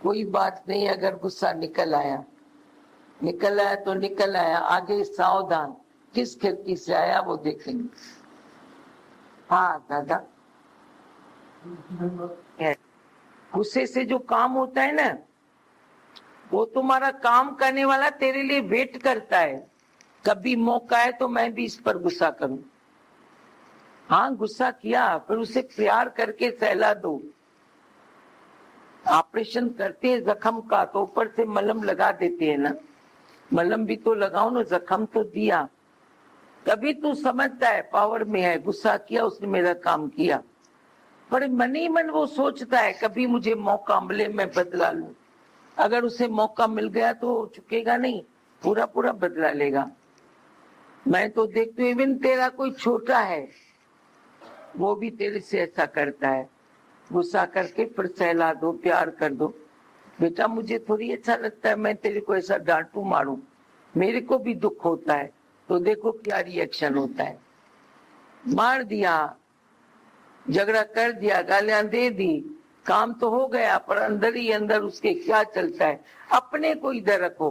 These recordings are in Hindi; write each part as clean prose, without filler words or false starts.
कोई बात नहीं, अगर गुस्सा निकल आया तो निकल आया, आगे सावधान, किस खिड़की से आया वो देखेंगे। हाँ दादा, गुस्से से जो काम होता है ना, वो तुम्हारा काम करने वाला तेरे लिए वेट करता है, कभी मौका है तो मैं भी इस पर गुस्सा करूं। हाँ गुस्सा किया, फिर उसे प्यार करके सहला दो। ऑपरेशन करते हैं जख्म का तो ऊपर से मलहम लगा देते हैं ना, मलहम भी तो लगाओ ना, जख्म तो दिया। तभी तू समझता है पावर में है, गुस्सा किया उसने मेरा काम किया, पर मन ही मन वो सोचता है कभी मुझे मौका मिले मैं बदला लूं। अगर उसे मौका मिल गया तो चुकेगा नहीं, पूरा पूरा बदला लेगा। मैं तो देखती हूँ इवन तेरा कोई छोटा है वो भी तेरे से ऐसा करता है, गुस्सा करके फिर सहला दो, प्यार कर दो। बेटा मुझे थोड़ी अच्छा लगता है मैं तेरे को ऐसा डांटू मारूं, मेरे को भी दुख होता है, तो देखो क्या रिएक्शन होता है। मार दिया, झगड़ा कर दिया, गालियां दे दी, काम तो हो गया, पर अंदर ही अंदर उसके क्या चलता है। अपने को इधर रखो,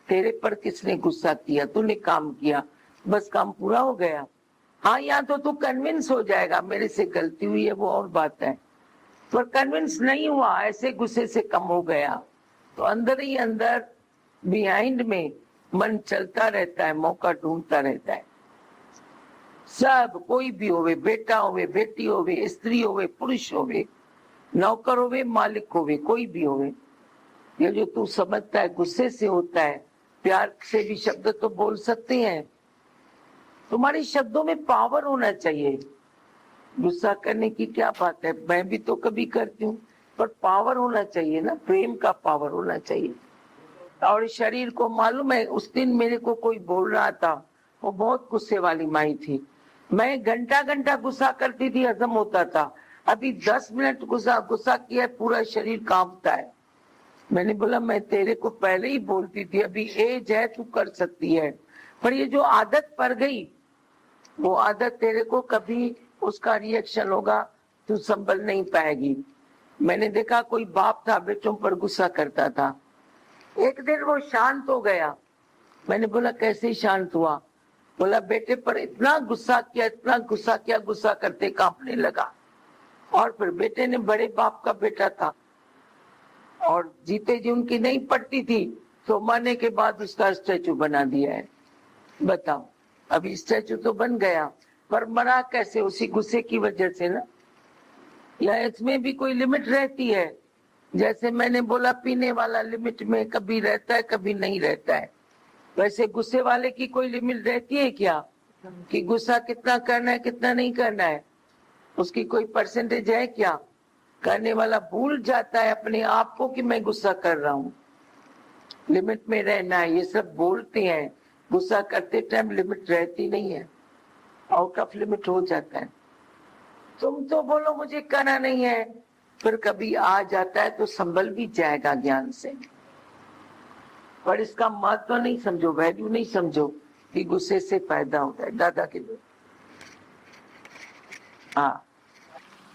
तेरे पर किसने गुस्सा किया, तूने काम किया, बस काम पूरा हो गया। हाँ यहाँ तो तू कन्विंस हो जाएगा मेरे से गलती हुई है, वो और बात है, पर कन्विंस नहीं हुआ, ऐसे गुस्से से कम हो गया, तो अंदर ही अंदर बिहाइंड में मन चलता रहता है, मौका ढूंढता रहता है। सब कोई भी होवे, बेटा होवे, बेटी होवे, स्त्री होवे, पुरुष होवे, नौकर होवे, मालिक होवे, कोई भी होवे, ये जो तू समझता है गुस्से से होता है, प्यार से भी शब्द तो बोल सकते हैं। तुम्हारे शब्दों में पावर होना चाहिए। गुस्सा करने की क्या बात है, मैं भी तो कभी करती हूँ, पर पावर होना चाहिए ना, प्रेम का पावर होना चाहिए। और शरीर को मालूम है, उस दिन मेरे को कोई बोल रहा था, वो बहुत गुस्से वाली माई थी, मैं घंटा घंटा गुस्सा करती थी, हजम होता था। अभी 10 मिनट गुस्सा किया पूरा शरीर कांपता है। मैंने बोला मैं तेरे को पहले ही बोलती थी, अभी एज है तू कर सकती है, पर ये जो आदत पड़ गई, वो आदत तेरे को कभी उसका रिएक्शन होगा, तू संभल नहीं पाएगी। मैंने देखा कोई बाप था बेटों पर गुस्सा करता था, एक दिन वो शांत हो गया। मैंने बोला कैसे शांत हुआ, बोला बेटे पर इतना गुस्सा किया, इतना गुस्सा किया, गुस्सा करते कांपने लगा। और फिर बेटे ने, बड़े बाप का बेटा था और जीते जी उनकी नहीं पड़ती थी, तो मरने के बाद उसका स्टैचू बना दिया है। बताओ, अभी स्टैचू तो बन गया, पर मरा कैसे, उसी गुस्से की वजह से ना। या इसमें भी कोई लिमिट रहती है, जैसे मैंने बोला पीने वाला लिमिट में कभी रहता है कभी नहीं रहता है, वैसे गुस्से वाले की कोई लिमिट रहती है क्या, कि गुस्सा कितना करना है कितना नहीं करना है, उसकी कोई परसेंटेज है क्या। करने वाला भूल जाता है अपने आप को कि मैं गुस्सा कर रहा हूँ, लिमिट में रहना है। ये सब बोलते हैं, गुस्सा करते टाइम लिमिट रहती नहीं है, आउट ऑफ लिमिट हो जाता है। तुम तो बोलो मुझे करना नहीं है, फिर कभी आ जाता है तो संभल भी जाएगा ज्ञान से, पर इसका महत्व नहीं समझो, वैल्यू नहीं समझो कि गुस्से से फायदा होता है। दादा के लिए हाँ